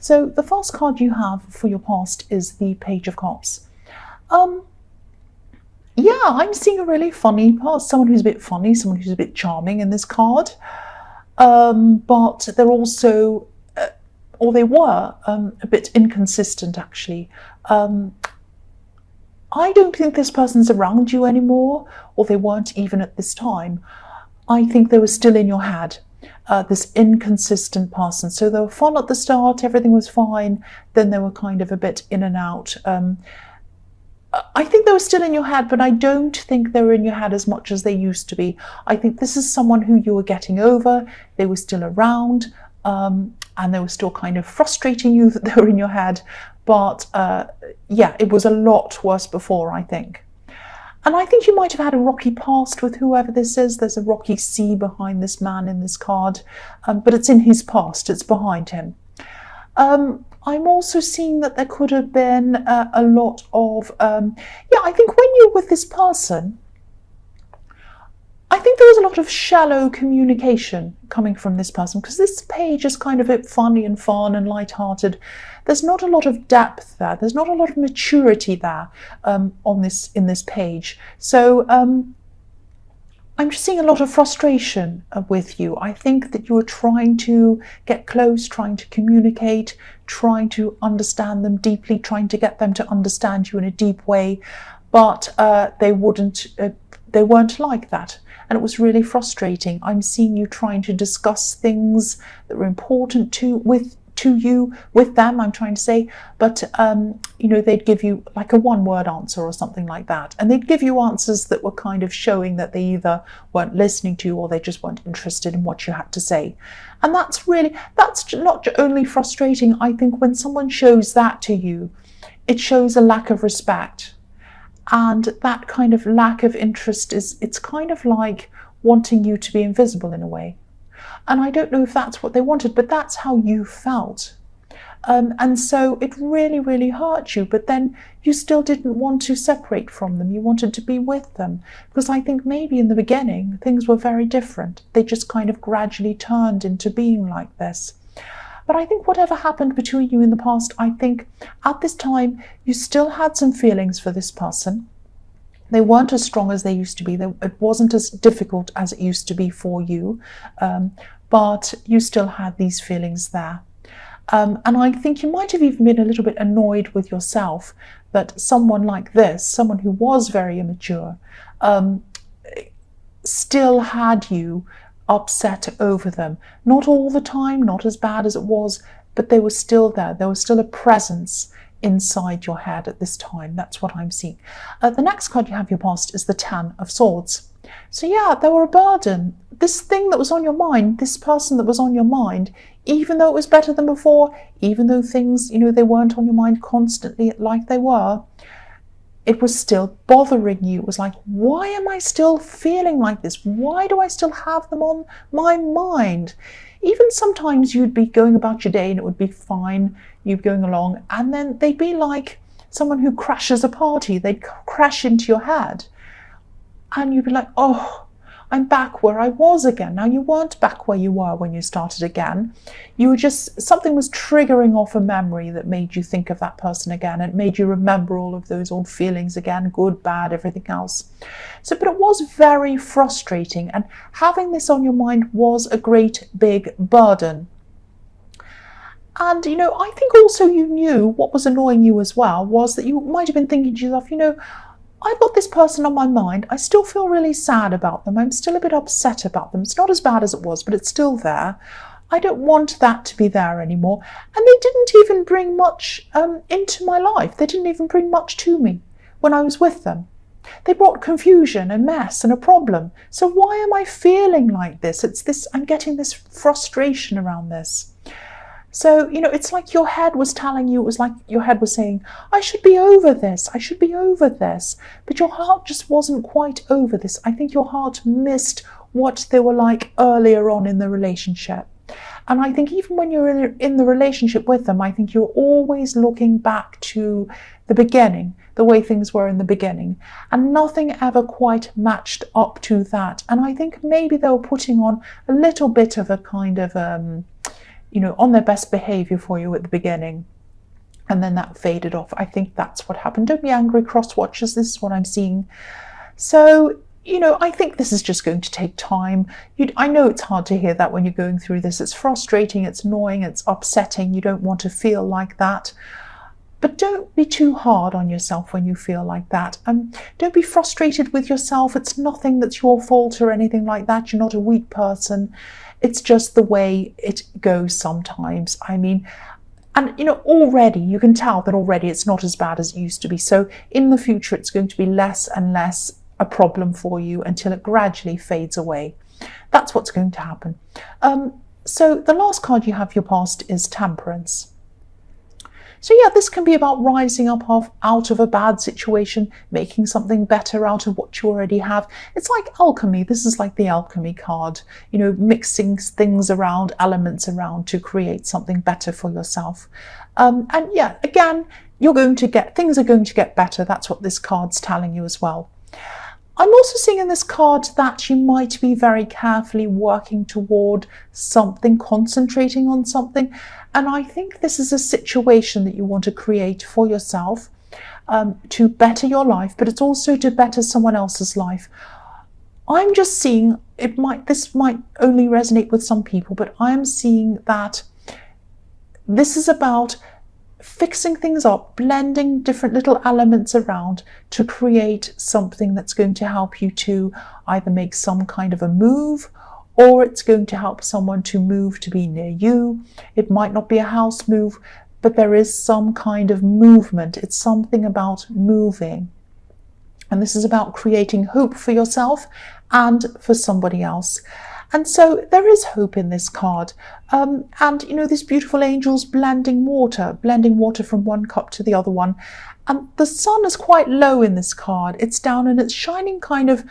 So the first card you have for your past is the Page of Cups. Yeah, I'm seeing a really funny past, someone who's a bit funny, someone who's a bit charming in this card. But they're also, or they were, a bit inconsistent actually. I don't think this person's around you anymore, or they weren't even at this time. I think they were still in your head, this inconsistent person. So they were fun at the start, everything was fine, then they were kind of a bit in and out. I think they were still in your head, but I don't think they were in your head as much as they used to be. I think this is someone who you were getting over, they were still around, and they were still kind of frustrating you that they were in your head. But yeah, it was a lot worse before, I think. And I think you might have had a rocky past with whoever this is. There's a rocky sea behind this man in this card, but it's in his past, it's behind him. I'm also seeing that there could have been a lot of, yeah, I think when you're with this person, I think there was a lot of shallow communication coming from this person, because this page is kind of a bit funny and fun and light-hearted. There's not a lot of depth there. There's not a lot of maturity there in this page. So I'm just seeing a lot of frustration with you. I think that you were trying to get close, trying to communicate, trying to understand them deeply, trying to get them to understand you in a deep way, but they weren't like that. And it was really frustrating. I'm seeing you trying to discuss things that were important to you with them, I'm trying to say, but you know, they'd give you like a one-word answer or something like that, and they'd give you answers that were kind of showing that they either weren't listening to you or they just weren't interested in what you had to say. And that's not only frustrating. I think when someone shows that to you, it shows a lack of respect, and that kind of lack of interest it's kind of like wanting you to be invisible in a way. And I don't know if that's what they wanted, but that's how you felt. And so it really, really hurt you, but then you still didn't want to separate from them. You wanted to be with them, because I think maybe in the beginning things were very different. They just kind of gradually turned into being like this. But I think whatever happened between you in the past, I think at this time you still had some feelings for this person. They weren't as strong as they used to be. It wasn't as difficult as it used to be for you, but you still had these feelings there. And I think you might have even been a little bit annoyed with yourself that someone like this, someone who was very immature, still had you upset over them. Not all the time, not as bad as it was, but they were still there. There was still a presence inside your head at this time. That's what I'm seeing. The next card you have your past is the Ten of Swords. So yeah, they were a burden. This thing that was on your mind, this person that was on your mind, even though it was better than before, even though things, you know, they weren't on your mind constantly like they were, it was still bothering you. It was like, why am I still feeling like this? Why do I still have them on my mind? Even sometimes you'd be going about your day and it would be fine, you'd be going along, and then they'd be like someone who crashes a party. They'd crash into your head and you'd be like, oh, I'm back where I was again. Now, you weren't back where you were when you started again. You were just, something was triggering off a memory that made you think of that person again. It made you remember all of those old feelings again, good, bad, everything else. So, but it was very frustrating, and having this on your mind was a great big burden. And, you know, I think also you knew what was annoying you as well was that you might have been thinking to yourself, you know, I've got this person on my mind. I still feel really sad about them. I'm still a bit upset about them. It's not as bad as it was, but it's still there. I don't want that to be there anymore. And they didn't even bring much into my life. They didn't even bring much to me when I was with them. They brought confusion and mess and a problem. So why am I feeling like this? It's this, I'm getting this frustration around this. So, you know, it's like your head was telling you, it was like your head was saying, I should be over this, I should be over this. But your heart just wasn't quite over this. I think your heart missed what they were like earlier on in the relationship. And I think even when you're in the relationship with them, I think you're always looking back to the beginning, the way things were in the beginning. And nothing ever quite matched up to that. And I think maybe they were putting on a little bit of a kind of, on their best behavior for you at the beginning. And then that faded off. I think that's what happened. Don't be angry, cross watchers. This is what I'm seeing. So, I think this is just going to take time. I know it's hard to hear that when you're going through this. It's frustrating, it's annoying, it's upsetting. You don't want to feel like that. But don't be too hard on yourself when you feel like that. Don't be frustrated with yourself. It's nothing that's your fault or anything like that. You're not a weak person. It's just the way it goes sometimes. And already you can tell that already it's not as bad as it used to be. So in the future, it's going to be less and less a problem for you until it gradually fades away. That's what's going to happen. So the last card you have, your past, is Temperance. So yeah, this can be about rising up out of a bad situation, making something better out of what you already have. It's like alchemy. This is like the alchemy card, mixing things around, elements around to create something better for yourself. And yeah, again, things are going to get better. That's what this card's telling you as well. I'm also seeing in this card that you might be very carefully working toward something, concentrating on something. And I think this is a situation that you want to create for yourself to better your life, but it's also to better someone else's life. I'm just seeing, this might only resonate with some people, but I'm seeing that this is about fixing things up, blending different little elements around to create something that's going to help you to either make some kind of a move, or it's going to help someone to move to be near you. It might not be a house move, but there is some kind of movement. It's something about moving. And this is about creating hope for yourself and for somebody else. And so there is hope in this card. These beautiful angels blending water from one cup to the other one. And the sun is quite low in this card. It's down and it's shining kind of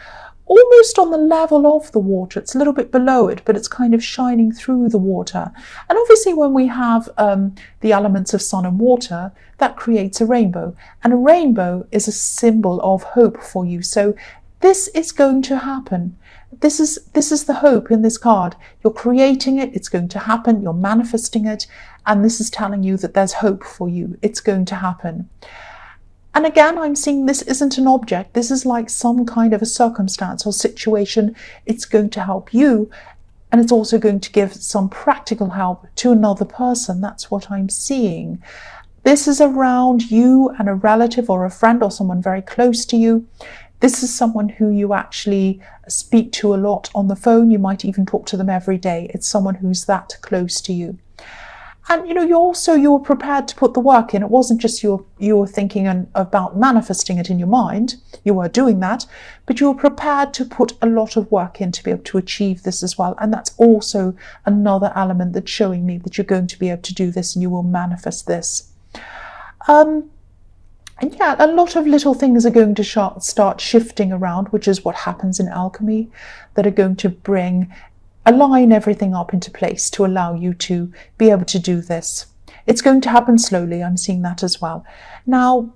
almost on the level of the water. It's a little bit below it, but it's kind of shining through the water. And obviously when we have the elements of sun and water, that creates a rainbow. And a rainbow is a symbol of hope for you. So this is going to happen. This is the hope in this card. You're creating it, it's going to happen, you're manifesting it, and this is telling you that there's hope for you. It's going to happen. And again, I'm seeing this isn't an object. This is like some kind of a circumstance or situation. It's going to help you, and it's also going to give some practical help to another person. That's what I'm seeing. This is around you and a relative or a friend or someone very close to you. This is someone who you actually speak to a lot on the phone. You might even talk to them every day. It's someone who's that close to you. And you were prepared to put the work in. It wasn't just you were thinking about manifesting it in your mind. You were doing that, but you were prepared to put a lot of work in to be able to achieve this as well. And that's also another element that's showing me that you're going to be able to do this and you will manifest this. And yeah, a lot of little things are going to start shifting around, which is what happens in alchemy, that are going to align everything up into place to allow you to be able to do this. It's going to happen slowly. I'm seeing that as well. Now,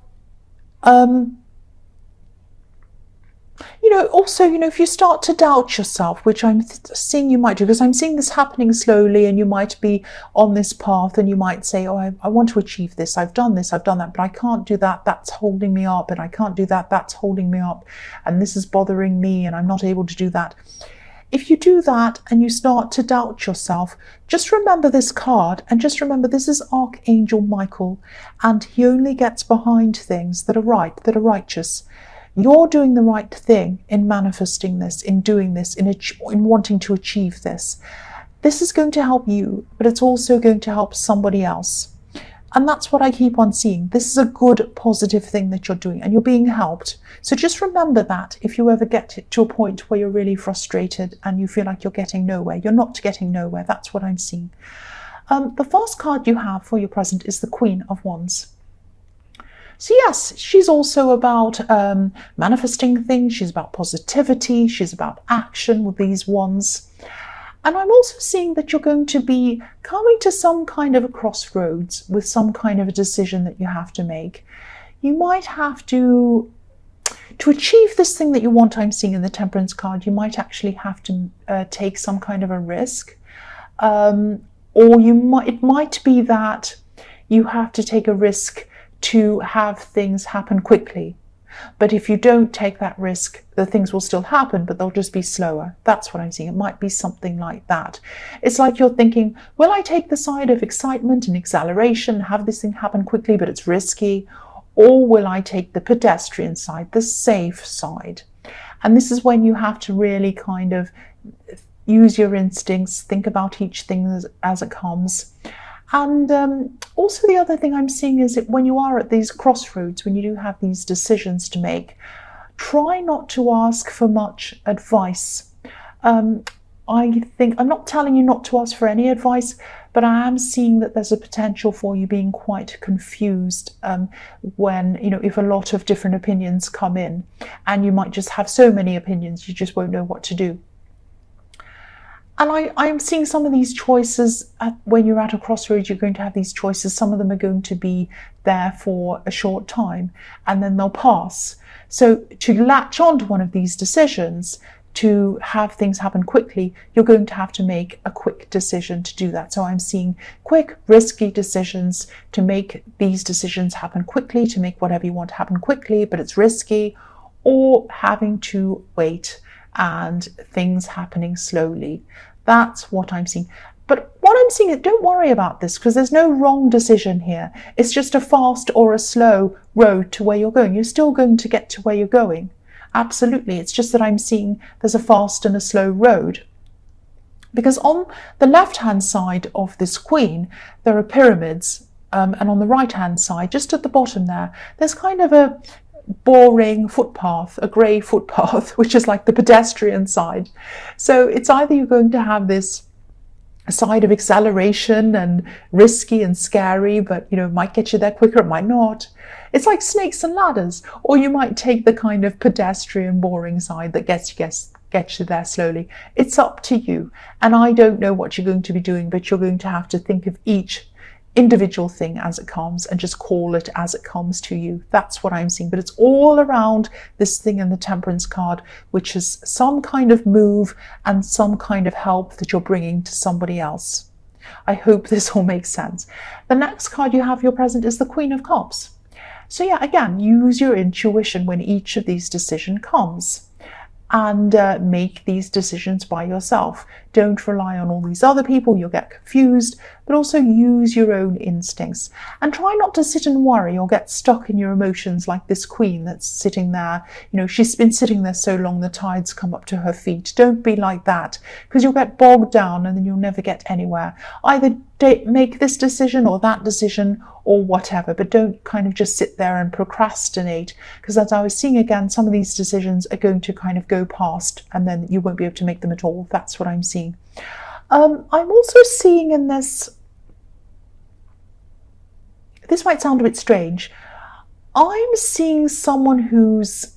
also, if you start to doubt yourself, which I'm seeing you might do, because I'm seeing this happening slowly, and you might be on this path and you might say, oh, I want to achieve this. I've done this, I've done that, but I can't do that. That's holding me up. And I can't do that. That's holding me up. And this is bothering me and I'm not able to do that. If you do that and you start to doubt yourself, just remember this card and just remember this is Archangel Michael, and he only gets behind things that are right, that are righteous. You're doing the right thing in manifesting this, in doing this, in wanting to achieve this. This is going to help you, but it's also going to help somebody else. And that's what I keep on seeing. This is a good, positive thing that you're doing and you're being helped. So just remember that if you ever get to a point where you're really frustrated and you feel like you're getting nowhere, you're not getting nowhere. That's what I'm seeing. The first card you have for your present is the Queen of Wands. So yes, she's also about manifesting things. She's about positivity. She's about action with these wands. And I'm also seeing that you're going to be coming to some kind of a crossroads with some kind of a decision that you have to make. You might have to achieve this thing that you want. I'm seeing in the Temperance card, you might actually have to take some kind of a risk. Or it might be that you have to take a risk to have things happen quickly. But if you don't take that risk, the things will still happen, but they'll just be slower. That's what I'm seeing. It might be something like that. It's like you're thinking, will I take the side of excitement and exhilaration, have this thing happen quickly, but it's risky? Or will I take the pedestrian side, the safe side? And this is when you have to really kind of use your instincts, think about each thing as it comes. And also the other thing I'm seeing is that when you are at these crossroads, when you do have these decisions to make, try not to ask for much advice. I think, I'm not telling you not to ask for any advice, but I am seeing that there's a potential for you being quite confused when, if a lot of different opinions come in, and you might just have so many opinions, you just won't know what to do. And I'm seeing some of these choices, when you're at a crossroads, you're going to have these choices. Some of them are going to be there for a short time and then they'll pass. So to latch on to one of these decisions, to have things happen quickly, you're going to have to make a quick decision to do that. So I'm seeing quick, risky decisions to make these decisions happen quickly, to make whatever you want to happen quickly, but it's risky, or having to wait and things happening slowly. That's what I'm seeing. But what I'm seeing is, don't worry about this, because there's no wrong decision here. It's just a fast or a slow road to where you're going. You're still going to get to where you're going. Absolutely. It's just that I'm seeing there's a fast and a slow road. Because on the left-hand side of this queen, there are pyramids. And on the right-hand side, just at the bottom there, there's kind of a boring footpath, a grey footpath, which is like the pedestrian side. So it's either you're going to have this side of acceleration and risky and scary, but it might get you there quicker, it might not. It's like snakes and ladders. Or you might take the kind of pedestrian, boring side that gets you there slowly. It's up to you. And I don't know what you're going to be doing, but you're going to have to think of each individual thing as it comes and just call it as it comes to you. That's what I'm seeing. But it's all around this thing in the Temperance card, which is some kind of move and some kind of help that you're bringing to somebody else. I hope this all makes sense. The next card you have your present is the Queen of Cups. So yeah, again, use your intuition when each of these decisions comes, and make these decisions by yourself. Don't rely on all these other people, you'll get confused, but also use your own instincts. And try not to sit and worry or get stuck in your emotions like this queen that's sitting there. She's been sitting there so long the tides come up to her feet. Don't be like that, because you'll get bogged down and then you'll never get anywhere. Either make this decision or that decision or whatever, but don't kind of just sit there and procrastinate, because as I was seeing again, some of these decisions are going to kind of go past and then you won't be able to make them at all. That's what I'm seeing. I'm also seeing in this might sound a bit strange, I'm seeing someone who's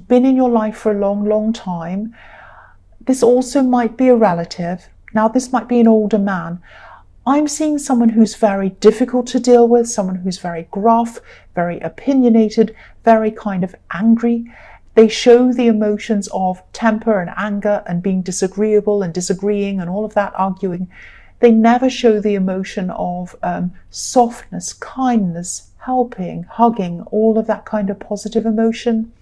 been in your life for a long, long time. This also might be a relative. Now, this might be an older man. I'm seeing someone who's very difficult to deal with, someone who's very gruff, very opinionated, very kind of angry. They show the emotions of temper and anger and being disagreeable and disagreeing and all of that, arguing. They never show the emotion of softness, kindness, helping, hugging, all of that kind of positive emotion.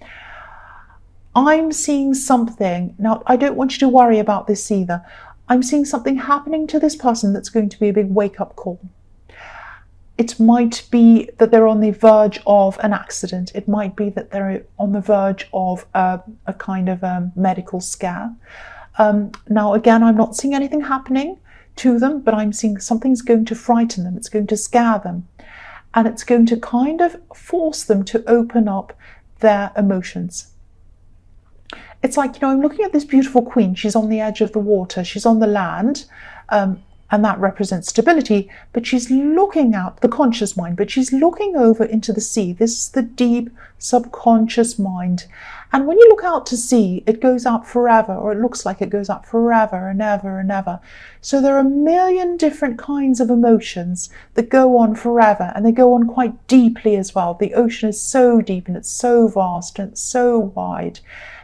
I'm seeing something. Now, I don't want you to worry about this either. I'm seeing something happening to this person that's going to be a big wake-up call. It might be that they're on the verge of an accident. It might be that they're on the verge of a kind of medical scare. Now, again, I'm not seeing anything happening to them, but I'm seeing something's going to frighten them. It's going to scare them. And it's going to kind of force them to open up their emotions. It's like, I'm looking at this beautiful queen. She's on the edge of the water. She's on the land, and that represents stability. But she's looking out, the conscious mind, but she's looking over into the sea. This is the deep subconscious mind. And when you look out to sea, it goes out forever, or it looks like it goes out forever and ever and ever. So there are a million different kinds of emotions that go on forever, and they go on quite deeply as well. The ocean is so deep and it's so vast and it's so wide.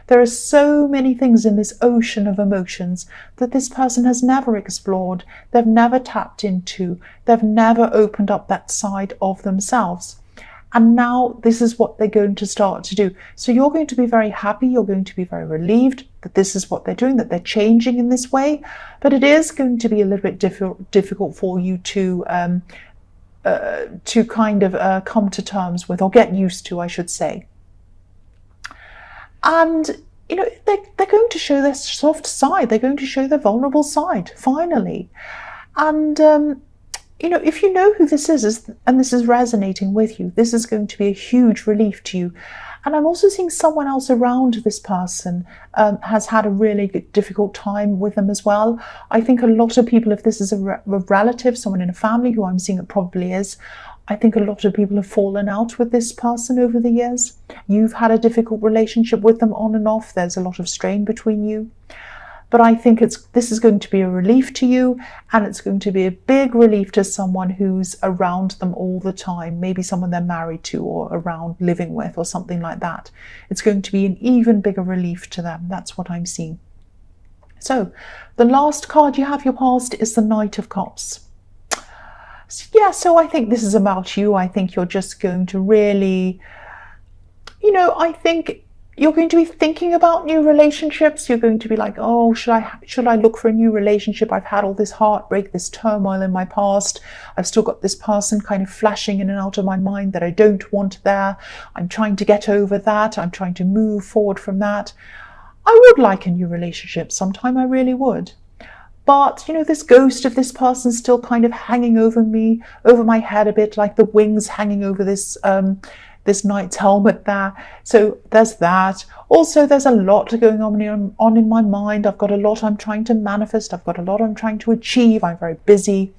There are so many things in this ocean of emotions that this person has never explored, they've never tapped into, they've never opened up that side of themselves. And now this is what they're going to start to do. So you're going to be very happy, you're going to be very relieved that this is what they're doing, that they're changing in this way. But it is going to be a little bit difficult for you to kind of come to terms with, or get used to, I should say. And, you know, they're going to show their soft side, they're going to show their vulnerable side, finally. And, you know, if you know who this is and this is resonating with you, this is going to be a huge relief to you. And I'm also seeing someone else around this person has had a really difficult time with them as well. I think a lot of people, if this is a relative, someone in a family, who I'm seeing it probably is, I think a lot of people have fallen out with this person over the years. You've had a difficult relationship with them on and off. There's a lot of strain between you. But I think this is going to be a relief to you, and it's going to be a big relief to someone who's around them all the time, maybe someone they're married to or around living with or something like that. It's going to be an even bigger relief to them. That's what I'm seeing. So the last card you have, your past, is the Knight of Cups. So I think this is about you. I think you're just going to really, you know, I think you're going to be thinking about new relationships. You're going to be like, oh, should I look for a new relationship? I've had all this heartbreak, this turmoil in my past. I've still got this person kind of flashing in and out of my mind that I don't want there. I'm trying to get over that. I'm trying to move forward from that. I would like a new relationship sometime, I really would. But, you know, this ghost of this person still kind of hanging over me, over my head a bit, like the wings hanging over this knight's helmet there. So there's that. Also, there's a lot going on in my mind. I've got a lot I'm trying to manifest. I've got a lot I'm trying to achieve. I'm very busy.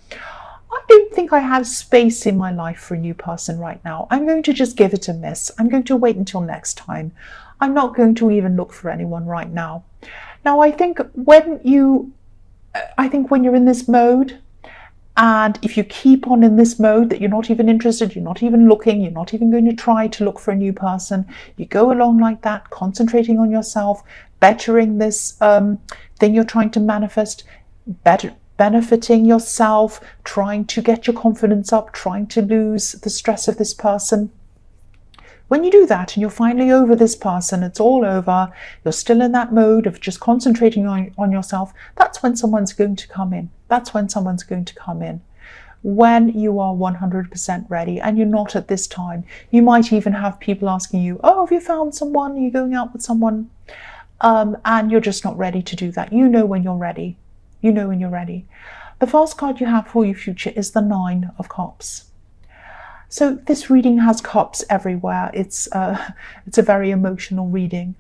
I don't think I have space in my life for a new person right now. I'm going to just give it a miss. I'm going to wait until next time. I'm not going to even look for anyone right now. Now, I think when you're in this mode, and if you keep on in this mode that you're not even interested, you're not even looking, you're not even going to try to look for a new person, you go along like that, concentrating on yourself, bettering this thing you're trying to manifest, benefiting yourself, trying to get your confidence up, trying to lose the stress of this person. When you do that and you're finally over this person, it's all over, you're still in that mode of just concentrating on yourself, that's when someone's going to come in. That's when someone's going to come in. When you are 100% ready, and you're not at this time. You might even have people asking you, oh, have you found someone? Are you going out with someone? And you're just not ready to do that. You know when you're ready. You know when you're ready. The first card you have for your future is the Nine of Cups. So this reading has cups everywhere. It's a very emotional reading.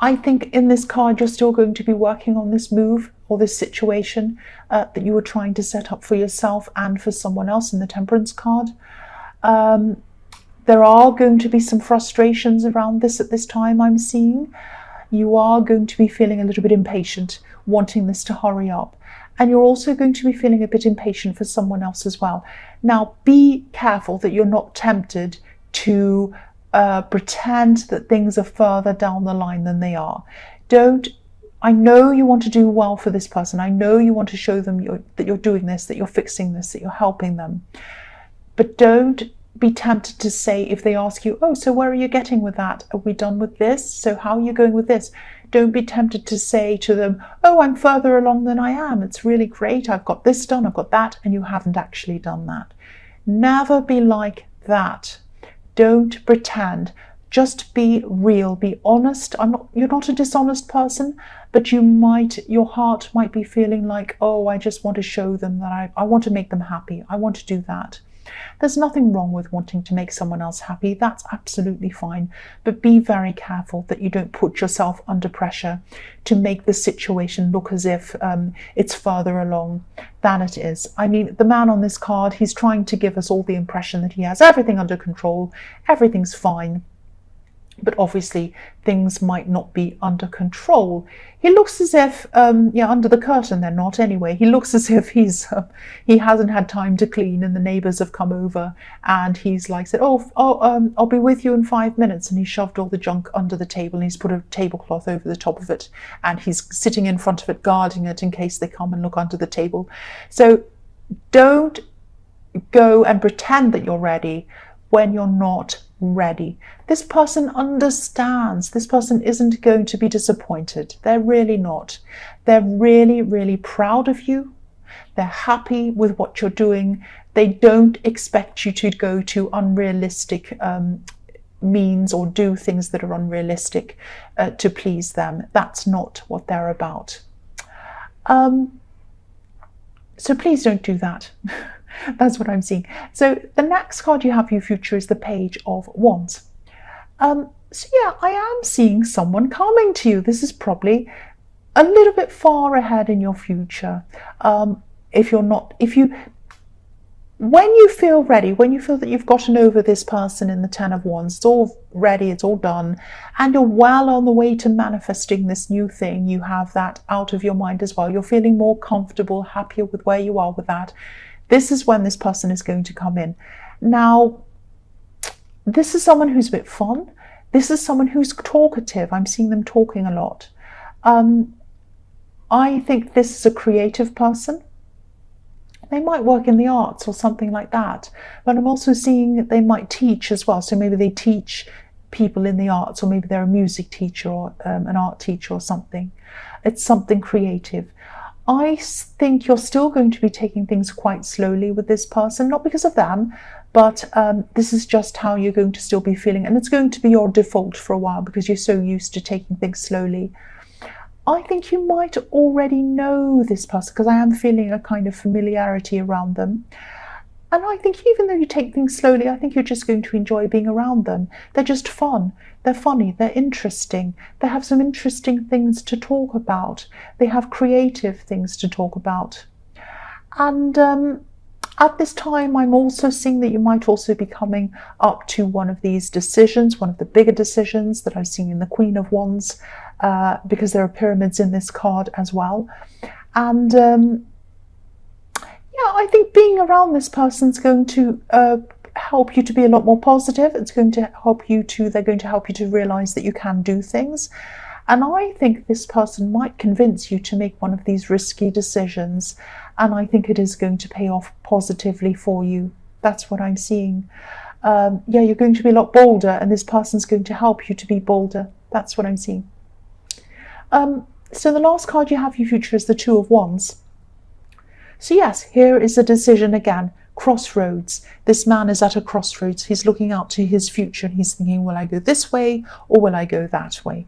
I think in this card, you're still going to be working on this move or this situation that you were trying to set up for yourself and for someone else in the Temperance card. There are going to be some frustrations around this at this time, I'm seeing. You are going to be feeling a little bit impatient, wanting this to hurry up. And you're also going to be feeling a bit impatient for someone else as well. Now, be careful that you're not tempted to pretend that things are further down the line than they are. I know you want to do well for this person. I know you want to show them that you're doing this, that you're fixing this, that you're helping them. But don't be tempted to say, if they ask you, oh, so where are you getting with that? Are we done with this? So how are you going with this? Don't be tempted to say to them, oh, I'm further along than I am. It's really great. I've got this done. I've got that. And you haven't actually done that. Never be like that. Don't pretend. Just be real. Be honest. You're not a dishonest person, but your heart might be feeling like, oh, I just want to show them that I want to make them happy. I want to do that. There's nothing wrong with wanting to make someone else happy. That's absolutely fine. But be very careful that you don't put yourself under pressure to make the situation look as if it's further along than it is. I mean, the man on this card, he's trying to give us all the impression that he has everything under control. Everything's fine. but obviously things might not be under control. He looks as if, under the curtain they're not anyway. He looks as if he hasn't had time to clean, and the neighbours have come over, and he's like said, I'll be with you in 5 minutes, and he shoved all the junk under the table, and he's put a tablecloth over the top of it, and he's sitting in front of it guarding it in case they come and look under the table. So don't go and pretend that you're ready when you're not ready. This person understands. This person isn't going to be disappointed. They're really not. They're really, really proud of you. They're happy with what you're doing. They don't expect you to go to unrealistic means or do things that are unrealistic to please them. That's not what they're about. So please don't do that. That's what I'm seeing. So the next card you have for your future is the Page of Wands. So yeah, I am seeing someone coming to you. This is probably a little bit far ahead in your future. When you feel ready, when you feel that you've gotten over this person in the Ten of Wands, it's all ready, it's all done, and you're well on the way to manifesting this new thing, you have that out of your mind as well. You're feeling more comfortable, happier with where you are with that. This is when this person is going to come in. Now, this is someone who's a bit fun. This is someone who's talkative. I'm seeing them talking a lot. I think this is a creative person. They might work in the arts or something like that. But I'm also seeing that they might teach as well. So maybe they teach people in the arts, or maybe they're a music teacher or an art teacher or something. It's something creative. I think you're still going to be taking things quite slowly with this person, not because of them, but this is just how you're going to still be feeling. And it's going to be your default for a while because you're so used to taking things slowly. I think you might already know this person because I am feeling a kind of familiarity around them. And I think even though you take things slowly, I think you're just going to enjoy being around them. They're just fun. They're funny. They're interesting. They have some interesting things to talk about. They have creative things to talk about. And at this time, I'm also seeing that you might also be coming up to one of these decisions, one of the bigger decisions that I've seen in the Queen of Wands, because there are pyramids in this card as well. And I think being around this person is going to help you to be a lot more positive. It's going to help you to, they're going to help you to realize that you can do things. And I think this person might convince you to make one of these risky decisions. And I think it is going to pay off positively for you. That's what I'm seeing. You're going to be a lot bolder, and this person's going to help you to be bolder. That's what I'm seeing. So the last card you have for your future is the Two of Wands. So yes, here is a decision again, crossroads. This man is at a crossroads. He's looking out to his future and he's thinking, will I go this way or will I go that way?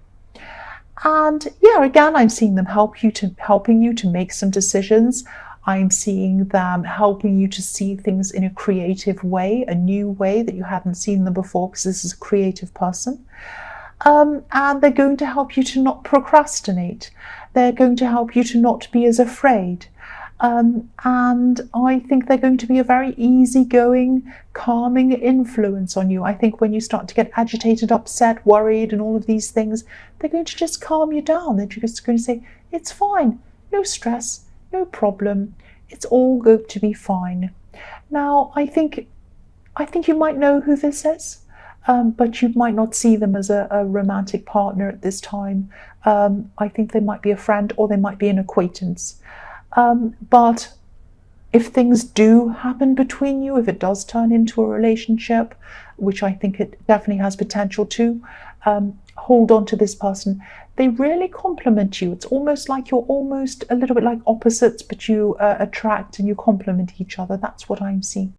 And yeah, again, I'm seeing them helping you to make some decisions. I'm seeing them helping you to see things in a creative way, a new way that you hadn't seen them before, because this is a creative person. And they're going to help you to not procrastinate. They're going to help you to not be as afraid. And I think they're going to be a very easygoing, calming influence on you. I think when you start to get agitated, upset, worried, and all of these things, they're going to just calm you down. They're just going to say, it's fine, no stress, no problem, it's all going to be fine. Now, I think you might know who this is, but you might not see them as a romantic partner at this time. I think they might be a friend or they might be an acquaintance. But if things do happen between you, if it does turn into a relationship, which I think it definitely has potential to, hold on to this person. They really complement you. It's almost like you're almost a little bit like opposites, but you attract and you complement each other. That's what I'm seeing.